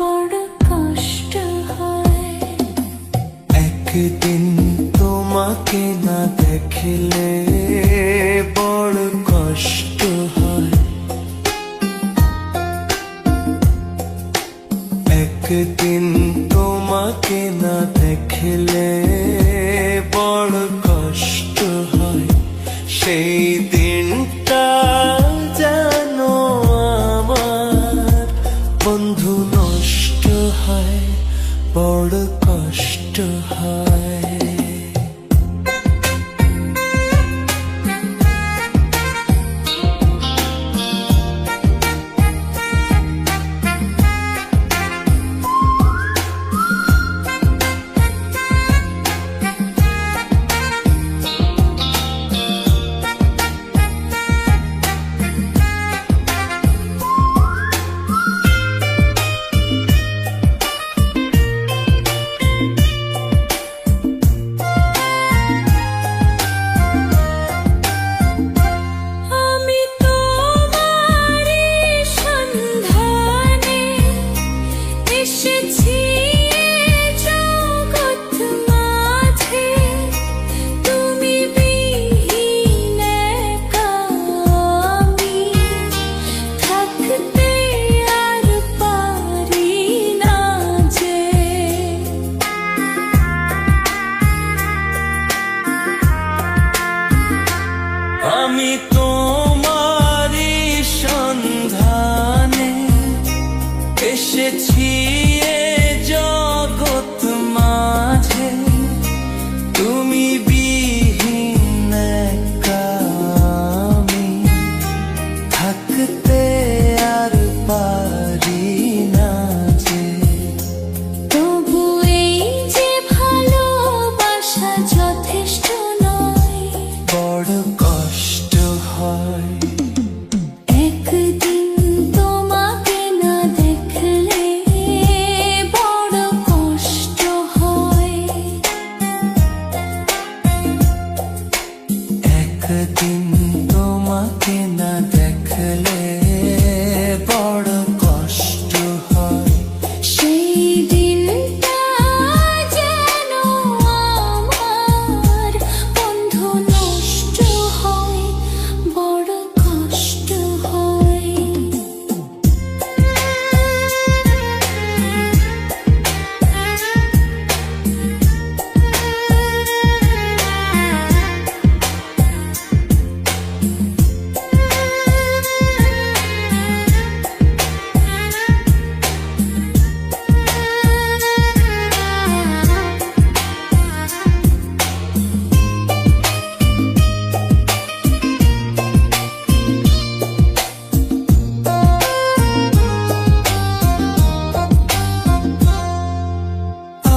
বড় কষ্ট হয়। একদিন তোমাকে না দেখলে বড় কষ্ট হয়। একদিন তোমাকে না দেখলে বড় কষ্ট হয়। সেই দিনটা যেন আমার বন্ধু নষ্ট হয়, বড় কষ্ট হয়। আমি তোমারই সন্ধানে এসেছি এ জগৎ মাঝে, তুমি বিহীন একা আমি থাকতে আর পারি না যে। তবু এই যে ভালোবাসা যথেষ্ট নয়, বড় কষ্ট হয়। একদিন তোমাকে না দেখলে বড় কষ্ট হয়। একদিন তোমাকে না দেখলে বড় কষ্ট হয়। সেই দিনটা যেন আমার বন্ধু নষ্ট হয়, বড় কষ্ট হয়।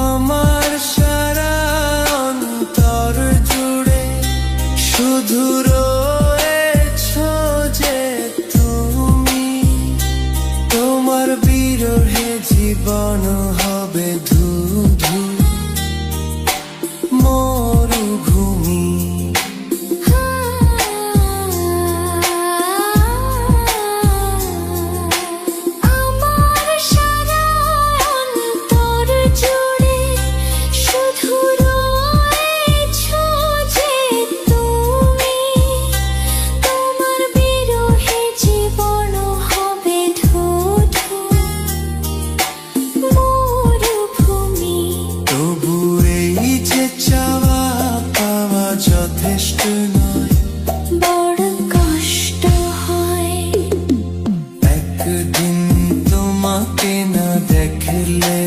আমার সারা অন্তর জুড়ে শুধু রয়েছো যে তুমি। তোমার বিরহে জীবন হবে ধুধু মরুভূমি। আমার সারা অন্তর জুড়ে শুধু রয়েছো যে তুমি। তোমার বিরহে জীবন হবে ধুধু মরুভূমি। তবু এই যে চাওয়া পাওয়া যথেষ্ট নয়, বড় কষ্ট হয়। একদিন তোমাকে না দেখলে